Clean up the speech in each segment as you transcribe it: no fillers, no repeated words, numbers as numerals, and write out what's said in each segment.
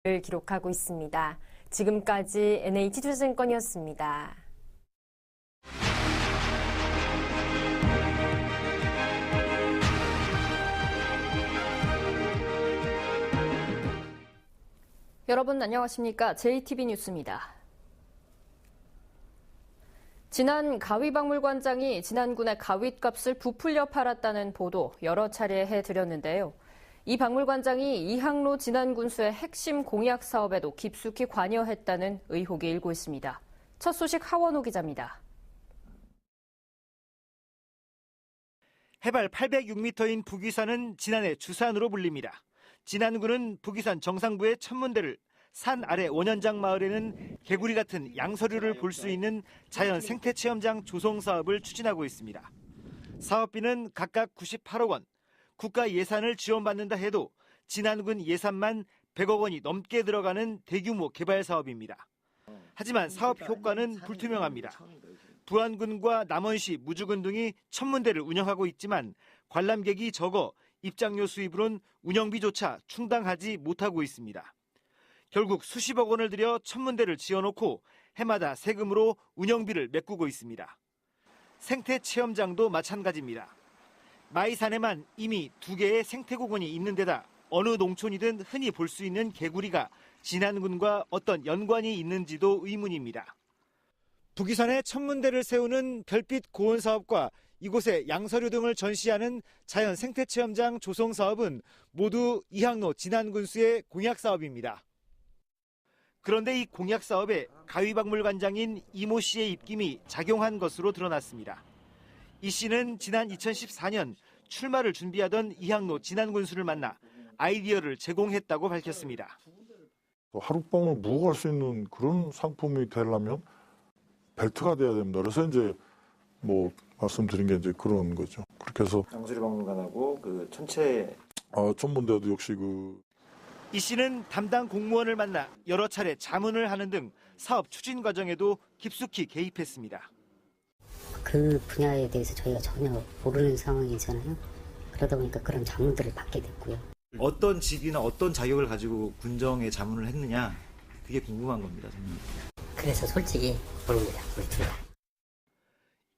를 기록하고 있습니다. 지금까지 NH투자증권이었습니다. 여러분 안녕하십니까? JTB 뉴스입니다. 지난 가위박물관장이 진안군의 가윗값을 부풀려 팔았다는 보도 여러 차례 해드렸는데요. 이 박물관장이 이항로 진안군수의 핵심 공약 사업에도 깊숙이 관여했다는 의혹이 일고 있습니다. 첫 소식 하원호 기자입니다. 해발 806m인 북위산은 진안의 주산으로 불립니다. 진안군은 북위산 정상부의 천문대를, 산 아래 원현장 마을에는 개구리 같은 양서류를 볼 수 있는 자연 생태체험장 조성 사업을 추진하고 있습니다. 사업비는 각각 98억 원, 국가 예산을 지원받는다 해도 진안군 예산만 100억 원이 넘게 들어가는 대규모 개발 사업입니다. 하지만 사업 효과는 불투명합니다. 부안군과 남원시, 무주군 등이 천문대를 운영하고 있지만 관람객이 적어 입장료 수입으론 운영비조차 충당하지 못하고 있습니다. 결국 수십억 원을 들여 천문대를 지어놓고 해마다 세금으로 운영비를 메꾸고 있습니다. 생태체험장도 마찬가지입니다. 마이산에만 이미 2개의 생태공원이 있는 데다 어느 농촌이든 흔히 볼 수 있는 개구리가 진안군과 어떤 연관이 있는지도 의문입니다. 북위산에 천문대를 세우는 별빛 고온 사업과 이곳에 양서류 등을 전시하는 자연 생태체험장 조성 사업은 모두 이항로 진안군수의 공약 사업입니다. 그런데 이 공약 사업에 가위박물관장인 이모 씨의 입김이 작용한 것으로 드러났습니다. 이 씨는 지난 2014년 출마를 준비하던 이항로 진안군수를 만나 아이디어를 제공했다고 밝혔습니다. 하룻밤을 묵고 갈 수 있는 그런 상품이 되려면 벨트가 돼야 됩니다. 그래서 이제 말씀드린 게 이제 그런 거죠. 그렇게 해서 양서류 박물관하고 그 천체 천문대도 역시 이 씨는 담당 공무원을 만나 여러 차례 자문을 하는 등 사업 추진 과정에도 깊숙이 개입했습니다. 그 분야에 대해서 저희가 전혀 모르는 상황이잖아요. 그러다 보니까 그런 자문들을 받게 됐고요. 어떤 직위나 어떤 자격을 가지고 군정에 자문을 했느냐, 그게 궁금한 겁니다. 저는. 그래서 솔직히 모릅니다. 우리 둘 다.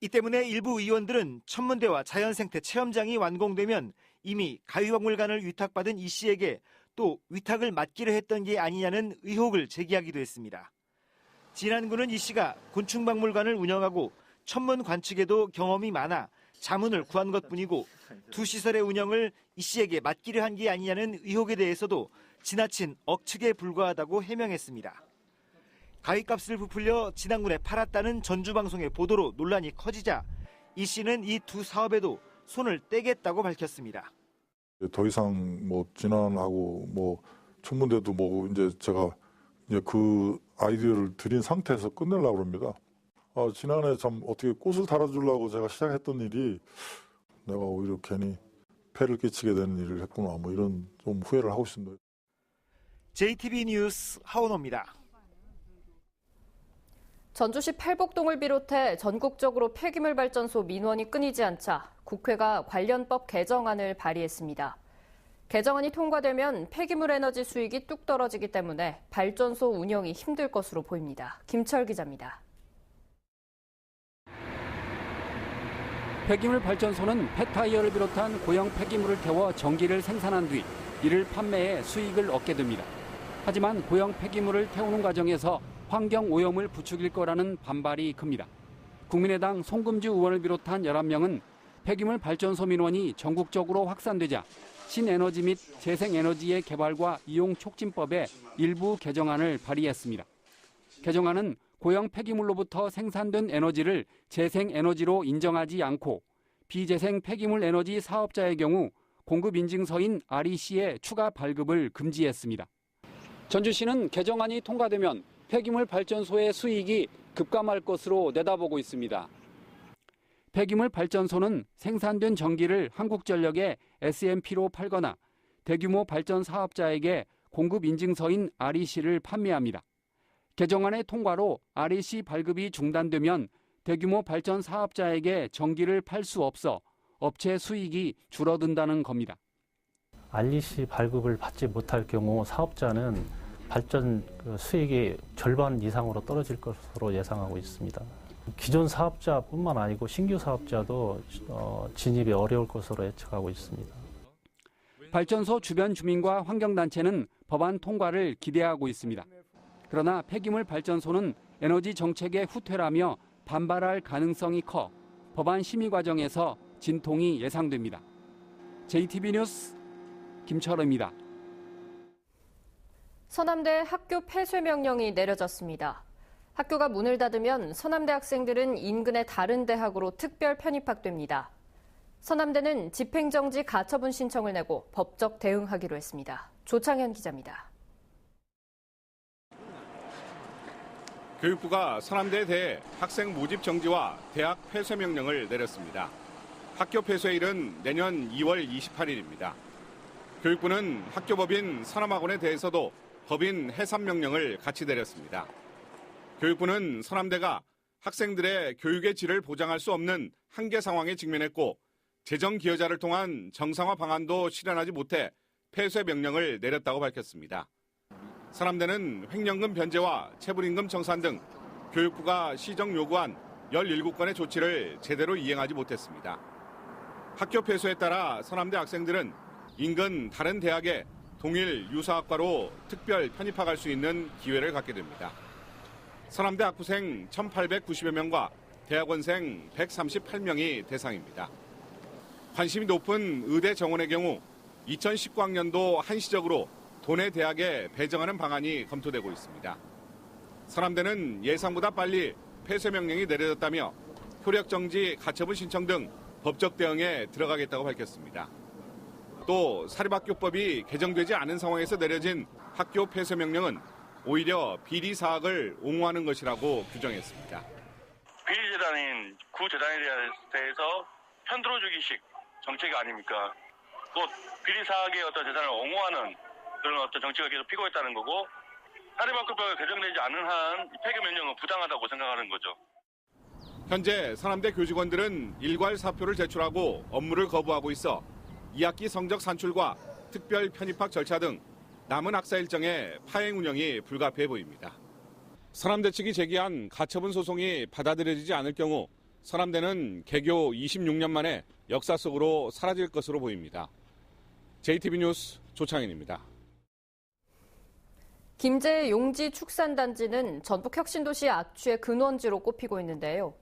이 때문에 일부 의원들은 천문대와 자연생태 체험장이 완공되면 이미 가위박물관을 위탁받은 이 씨에게 또 위탁을 맡기로 했던 게 아니냐는 의혹을 제기하기도 했습니다. 진안군은 이 씨가 곤충박물관을 운영하고 천문 관측에도 경험이 많아 자문을 구한 것뿐이고 두 시설의 운영을 이 씨에게 맡기려 한 게 아니냐는 의혹에 대해서도 지나친 억측에 불과하다고 해명했습니다. 가위값을 부풀려 진안군에 팔았다는 전주방송의 보도로 논란이 커지자 이 씨는 이 두 사업에도 손을 떼겠다고 밝혔습니다. 더 이상 진안하고 천문대도 이제 제가 이제 그 아이디어를 드린 상태에서 끝내려고 합니다. 지난해 참 어떻게 꽃을 달아주려고 제가 시작했던 일이 내가 오히려 괜히 폐를 끼치게 되는 일을 했구나 이런 좀 후회를 하고 있습니다. JTB 뉴스 하원호입니다. 전주시 팔복동을 비롯해 전국적으로 폐기물 발전소 민원이 끊이지 않자 국회가 관련법 개정안을 발의했습니다. 개정안이 통과되면 폐기물 에너지 수익이 뚝 떨어지기 때문에 발전소 운영이 힘들 것으로 보입니다. 김철 기자입니다. 폐기물 발전소는 폐타이어를 비롯한 고형 폐기물을 태워 전기를 생산한 뒤 이를 판매해 수익을 얻게 됩니다. 하지만 고형 폐기물을 태우는 과정에서 환경 오염을 부추길 거라는 반발이 큽니다. 국민의당 송금주 의원을 비롯한 11명은 폐기물 발전소 민원이 전국적으로 확산되자 신에너지 및 재생에너지의 개발과 이용 촉진법의 일부 개정안을 발의했습니다. 개정안은 고형 폐기물로부터 생산된 에너지를 재생에너지로 인정하지 않고 비재생 폐기물 에너지 사업자의 경우 공급 인증서인 REC의 추가 발급을 금지했습니다. 전주시는 개정안이 통과되면 폐기물 발전소의 수익이 급감할 것으로 내다보고 있습니다. 폐기물 발전소는 생산된 전기를 한국전력에 SMP로 팔거나 대규모 발전 사업자에게 공급 인증서인 REC를 판매합니다. 개정안의 통과로 REC 발급이 중단되면 대규모 발전 사업자에게 전기를 팔 수 없어 업체 수익이 줄어든다는 겁니다. REC 발급을 받지 못할 경우 사업자는 발전 수익이 절반 이상으로 떨어질 것으로 예상하고 있습니다. 기존 사업자뿐만 아니고 신규 사업자도 진입이 어려울 것으로 예측하고 있습니다. 발전소 주변 주민과 환경단체는 법안 통과를 기대하고 있습니다. 그러나 폐기물 발전소는 에너지 정책의 후퇴라며 반발할 가능성이 커 법안 심의 과정에서 진통이 예상됩니다. JTB 뉴스 김철호입니다. 서남대 학교 폐쇄 명령이 내려졌습니다. 학교가 문을 닫으면 서남대 학생들은 인근의 다른 대학으로 특별 편입학됩니다. 서남대는 집행정지 가처분 신청을 내고 법적 대응하기로 했습니다. 조창현 기자입니다. 교육부가 서남대에 대해 학생 모집 정지와 대학 폐쇄 명령을 내렸습니다. 학교 폐쇄일은 내년 2월 28일입니다. 교육부는 학교법인 서남학원에 대해서도 법인 해산 명령을 같이 내렸습니다. 교육부는 서남대가 학생들의 교육의 질을 보장할 수 없는 한계 상황에 직면했고 재정 기여자를 통한 정상화 방안도 실현하지 못해 폐쇄 명령을 내렸다고 밝혔습니다. 서남대는 횡령금 변제와 체불임금 청산 등 교육부가 시정 요구한 17건의 조치를 제대로 이행하지 못했습니다. 학교 폐쇄에 따라 서남대 학생들은 인근 다른 대학에 동일 유사학과로 특별 편입학할 수 있는 기회를 갖게 됩니다. 서남대 학부생 1,890여 명과 대학원생 138명이 대상입니다. 관심이 높은 의대 정원의 경우 2019학년도 한시적으로 도내 대학에 배정하는 방안이 검토되고 있습니다. 서남대는 예상보다 빨리 폐쇄 명령이 내려졌다며 효력정지 가처분 신청 등 법적 대응에 들어가겠다고 밝혔습니다. 또 사립학교법이 개정되지 않은 상황에서 내려진 학교 폐쇄 명령은 오히려 비리 사학을 옹호하는 것이라고 규정했습니다. 비리 재단인 구재단에 대해서 편들어주기식 정책이 아닙니까? 또 비리 사학의 어떤 재단을 옹호하는 그런 어떤 정책을 계속 피고 있다는 거고 사립학교법이 개정되지 않은 한 폐기 명령은 부당하다고 생각하는 거죠. 현재 서남대 교직원들은 일괄 사표를 제출하고 업무를 거부하고 있어 2학기 성적 산출과 특별 편입학 절차 등 남은 학사 일정의 파행 운영이 불가피해 보입니다. 서남대 측이 제기한 가처분 소송이 받아들여지지 않을 경우 서남대는 개교 26년 만에 역사 속으로 사라질 것으로 보입니다. JTB 뉴스 조창현입니다. 김제 용지 축산단지는 전북 혁신도시 악취의 근원지로 꼽히고 있는데요.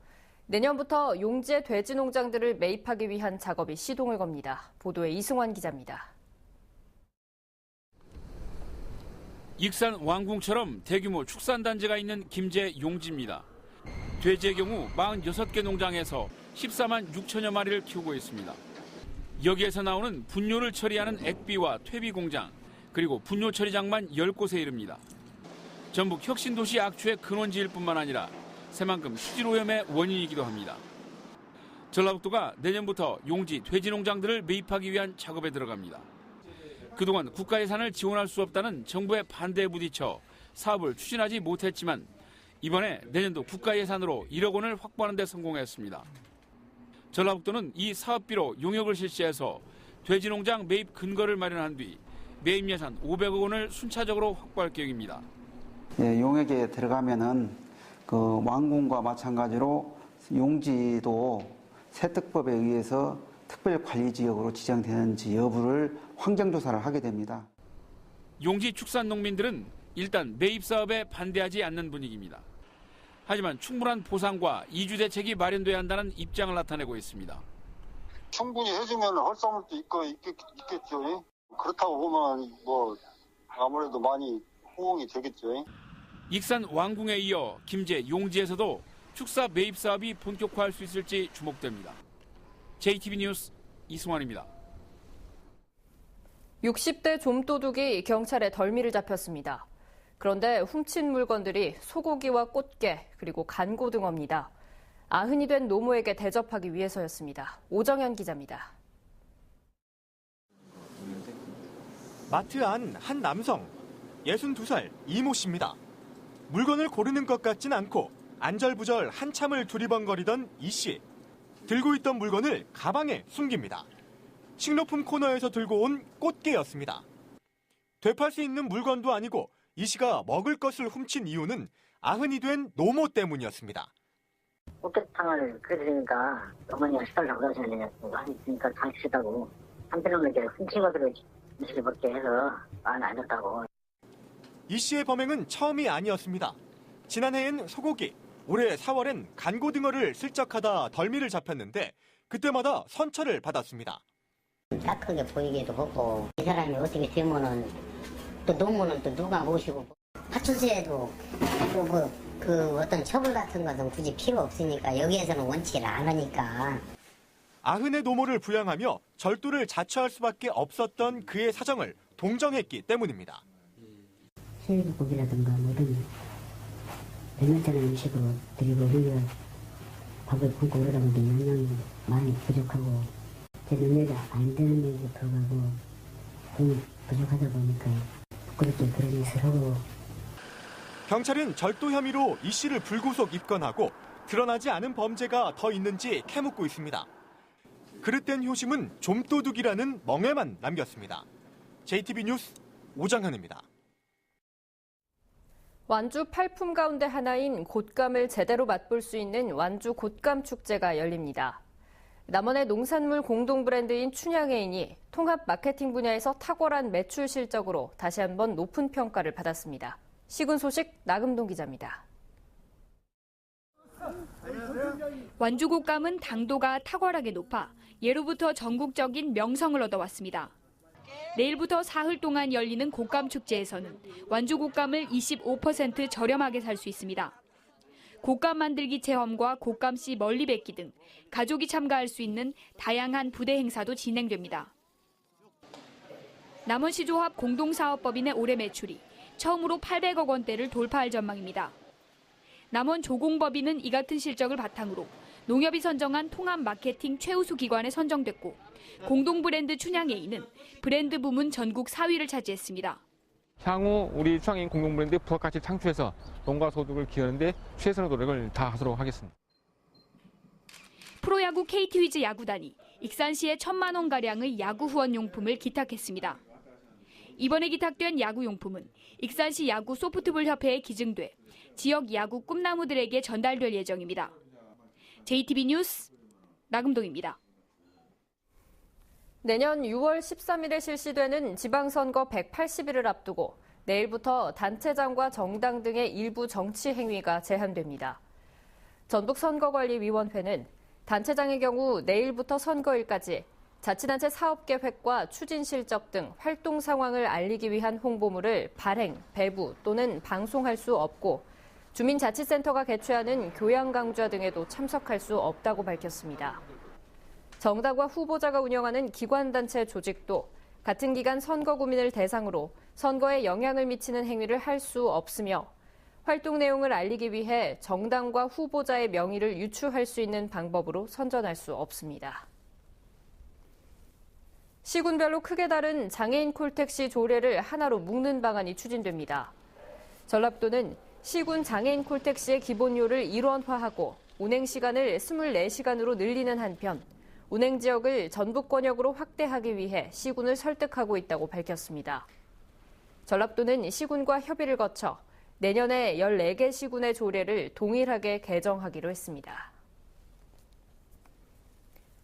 내년부터 용지의 돼지 농장들을 매입하기 위한 작업이 시동을 겁니다. 보도에 이승환 기자입니다. 익산 왕궁처럼 대규모 축산단지가 있는 김제 용지입니다. 돼지의 경우 46개 농장에서 14만 6천여 마리를 키우고 있습니다. 여기에서 나오는 분뇨를 처리하는 액비와 퇴비 공장, 그리고 분뇨 처리장만 10곳에 이릅니다. 전북 혁신도시 악취의 근원지일 뿐만 아니라 새만금 수질오염의 원인이기도 합니다. 전라북도가 내년부터 용지 돼지 농장들을 매입하기 위한 작업에 들어갑니다. 그동안 국가 예산을 지원할 수 없다는 정부의 반대에 부딪혀 사업을 추진하지 못했지만 이번에 내년도 국가 예산으로 1억 원을 확보하는 데 성공했습니다. 전라북도는 이 사업비로 용역을 실시해서 돼지 농장 매입 근거를 마련한 뒤 매입 예산 500억 원을 순차적으로 확보할 계획입니다. 예, 용역에 들어가면은 그 왕궁과 마찬가지로 용지도 세특법에 의해서 특별관리지역으로 지정되는지 여부를 환경조사를 하게 됩니다. 용지 축산 농민들은 일단 매입 사업에 반대하지 않는 분위기입니다. 하지만 충분한 보상과 이주 대책이 마련돼야 한다는 입장을 나타내고 있습니다. 충분히 해주면 헐싸움도 있겠죠. 그렇다고 보면 뭐 아무래도 많이 호응이 되겠죠. 익산 왕궁에 이어 김제 용지에서도 축사 매입 사업이 본격화할 수 있을지 주목됩니다. JTB 뉴스 이승환입니다. 60대 좀도둑이 경찰에 덜미를 잡혔습니다. 그런데 훔친 물건들이 소고기와 꽃게 그리고 간고등어입니다. 아흔이 된 노모에게 대접하기 위해서였습니다. 오정현 기자입니다. 마트 안 한 남성, 62살 이모 씨입니다. 물건을 고르는 것 같진 않고 안절부절 한참을 두리번거리던 이 씨. 들고 있던 물건을 가방에 숨깁니다. 식료품 코너에서 들고 온 꽃게였습니다. 되팔 수 있는 물건도 아니고 이 씨가 먹을 것을 훔친 이유는 아흔이 된 노모 때문이었습니다. 꽃게탕을 끓이니까 어머니가 식사를 잘못하셔야 되니까 장식다고 한편으로 이렇게 훔친 것으로 음식을 먹게 해서 마음이 안 좋다고. 이 씨의 범행은 처음이 아니었습니다. 지난해엔 소고기, 올해 4월엔 간고등어를 슬쩍하다 덜미를 잡혔는데 그때마다 선처를 받았습니다. 딱하게 보이기도 하고 이 사람이 어떻게 되면은 또 노무는 또 누가 모시고 파출소에도 그 어떤 처벌 같은 것은 굳이 필요 없으니까 여기에서는 원치를 않으니까. 아흔의 노모를 부양하며 절도를 자처할 수밖에 없었던 그의 사정을 동정했기 때문입니다. 새우고기라든가 뭐든 몇몇짜리 음식으로 드리고 우리가 밥을 굶고 그러다 보니 영양이 많이 부족하고 제 능력이 안 되는 데도 들어가고 돈이 부족하다 보니까 부끄럽게 그런 짓을 하고. 경찰은 절도 혐의로 이 씨를 불구속 입건하고 드러나지 않은 범죄가 더 있는지 캐묻고 있습니다. 그릇된 효심은 좀도둑이라는 멍에만 남겼습니다. JTB 뉴스 오장현입니다. 완주 8품 가운데 하나인 곶감을 제대로 맛볼 수 있는 완주 곶감 축제가 열립니다. 남원의 농산물 공동 브랜드인 춘향애인이 통합 마케팅 분야에서 탁월한 매출 실적으로 다시 한번 높은 평가를 받았습니다. 시군 소식 나금동 기자입니다. 완주 곶감은 당도가 탁월하게 높아 예로부터 전국적인 명성을 얻어왔습니다. 내일부터 사흘 동안 열리는 곶감 축제에서는 완주 곶감을 25% 저렴하게 살 수 있습니다. 곶감 만들기 체험과 곶감씨 멀리 뵙기 등 가족이 참가할 수 있는 다양한 부대 행사도 진행됩니다. 남원시조합 공동사업법인의 올해 매출이 처음으로 800억 원대를 돌파할 전망입니다. 남원 조공법인은 이 같은 실적을 바탕으로 농협이 선정한 통합 마케팅 최우수 기관에 선정됐고 공동 브랜드 춘향애인은 브랜드 부문 전국 4위를 차지했습니다. 향후 우리 춘향애인 공동 브랜드 부가가치 창출해서 농가 소득을 기여하는 데 최선의 노력을 다하도록 하겠습니다. 프로야구 KT 위즈 야구단이 익산시에 1,000만 원가량의 야구 후원 용품을 기탁했습니다. 이번에 기탁된 야구 용품은 익산시 야구 소프트볼 협회에 기증돼 지역 야구 꿈나무들에게 전달될 예정입니다. JTB 뉴스 나금동입니다. 내년 6월 13일에 실시되는 지방선거 180일을 앞두고 내일부터 단체장과 정당 등의 일부 정치 행위가 제한됩니다. 전북선거관리위원회는 단체장의 경우 내일부터 선거일까지 자치단체 사업계획과 추진 실적 등 활동 상황을 알리기 위한 홍보물을 발행, 배부 또는 방송할 수 없고 주민자치센터가 개최하는 교양 강좌 등에도 참석할 수 없다고 밝혔습니다. 정당과 후보자가 운영하는 기관단체 조직도 같은 기간 선거구민을 대상으로 선거에 영향을 미치는 행위를 할 수 없으며 활동 내용을 알리기 위해 정당과 후보자의 명의를 유추할 수 있는 방법으로 선전할 수 없습니다. 시군별로 크게 다른 장애인 콜택시 조례를 하나로 묶는 방안이 추진됩니다. 전라도는 시군 장애인 콜택시의 기본료를 일원화하고 운행 시간을 24시간으로 늘리는 한편 운행 지역을 전북 권역으로 확대하기 위해 시군을 설득하고 있다고 밝혔습니다. 전라도는 시군과 협의를 거쳐 내년에 14개 시군의 조례를 동일하게 개정하기로 했습니다.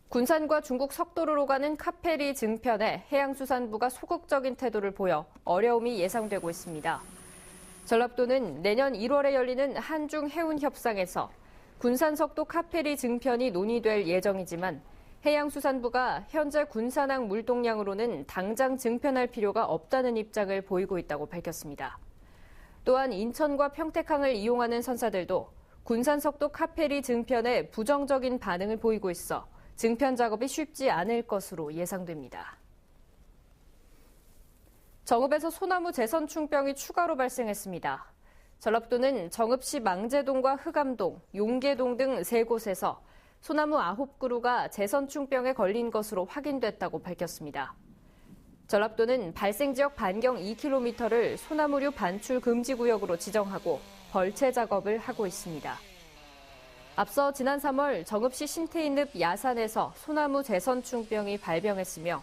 군산과 중국 석도로로 가는 카페리 증편에 해양수산부가 소극적인 태도를 보여 어려움이 예상되고 있습니다. 전라도는 내년 1월에 열리는 한중 해운 협상에서 군산 석도 카페리 증편이 논의될 예정이지만 해양수산부가 현재 군산항 물동량으로는 당장 증편할 필요가 없다는 입장을 보이고 있다고 밝혔습니다. 또한 인천과 평택항을 이용하는 선사들도 군산 석도 카페리 증편에 부정적인 반응을 보이고 있어 증편 작업이 쉽지 않을 것으로 예상됩니다. 정읍에서 소나무 재선충병이 추가로 발생했습니다. 전라도는 정읍시 망제동과 흑암동, 용계동 등 3곳에서 소나무 9그루가 재선충병에 걸린 것으로 확인됐다고 밝혔습니다. 전라도는 발생 지역 반경 2km를 소나무류 반출 금지 구역으로 지정하고 벌채 작업을 하고 있습니다. 앞서 지난 3월 정읍시 신태인읍 야산에서 소나무 재선충병이 발병했으며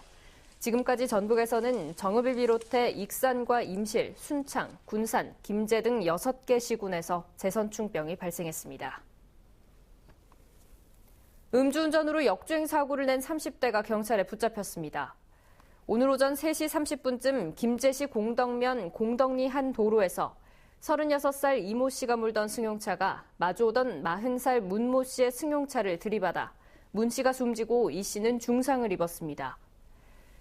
지금까지 전북에서는 정읍을 비롯해 익산과 임실, 순창, 군산, 김제 등 6개 시군에서 재선충병이 발생했습니다. 음주운전으로 역주행 사고를 낸 30대가 경찰에 붙잡혔습니다. 오늘 오전 3시 30분쯤 김제시 공덕면 공덕리 한 도로에서 36살 이모 씨가 몰던 승용차가 마주오던 40살 문모 씨의 승용차를 들이받아 문 씨가 숨지고 이 씨는 중상을 입었습니다.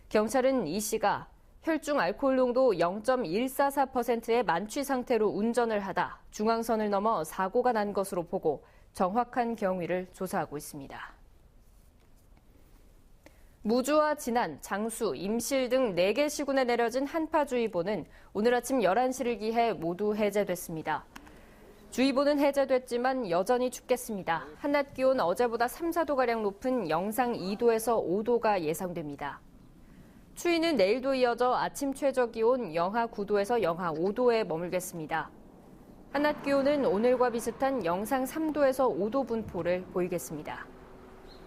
경찰은 이 씨가 혈중 알코올 농도 0.144%의 만취 상태로 운전을 하다 중앙선을 넘어 사고가 난 것으로 보고 정확한 경위를 조사하고 있습니다. 무주와 진안, 장수, 임실 등 4개 시군에 내려진 한파주의보는 오늘 아침 11시를 기해 모두 해제됐습니다. 주의보는 해제됐지만 여전히 춥겠습니다. 한낮 기온 어제보다 3, 4도가량 높은 영상 2도에서 5도가 예상됩니다. 추위는 내일도 이어져 아침 최저 기온 영하 9도에서 영하 5도에 머물겠습니다. 한낮 기온은 오늘과 비슷한 영상 3도에서 5도 분포를 보이겠습니다.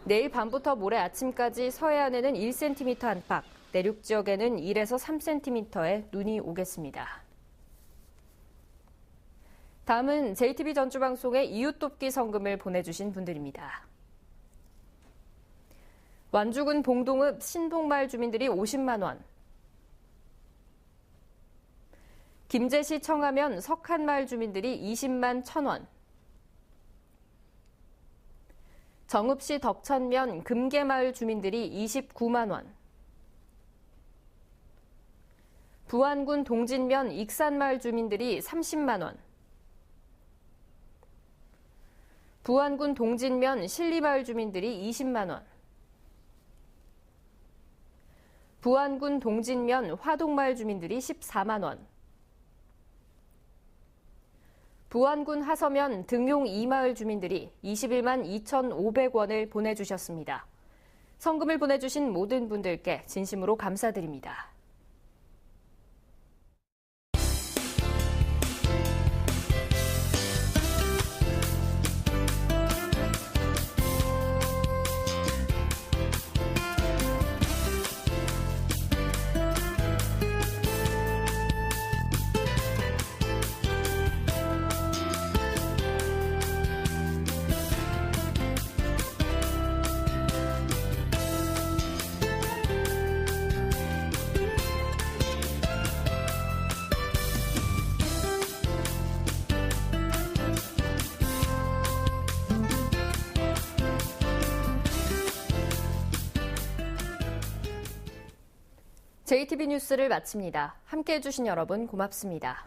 내일 밤부터 모레 아침까지 서해안에는 1cm 안팎, 내륙 지역에는 1에서 3cm의 눈이 오겠습니다. 다음은 JTB 전주방송에 이웃돕기 성금을 보내주신 분들입니다. 완주군 봉동읍 신동마을 주민들이 50만 원, 김제시 청하면 석한마을 주민들이 20만 1,000원, 정읍시 덕천면 금계마을 주민들이 29만 원, 부안군 동진면 익산마을 주민들이 30만 원, 부안군 동진면 신리마을 주민들이 20만 원, 부안군 동진면 화동마을 주민들이 14만 원, 부안군 하서면 등용 2마을 주민들이 21만 2,500원을 보내주셨습니다. 성금을 보내주신 모든 분들께 진심으로 감사드립니다. JTB 뉴스를 마칩니다. 함께해 주신 여러분 고맙습니다.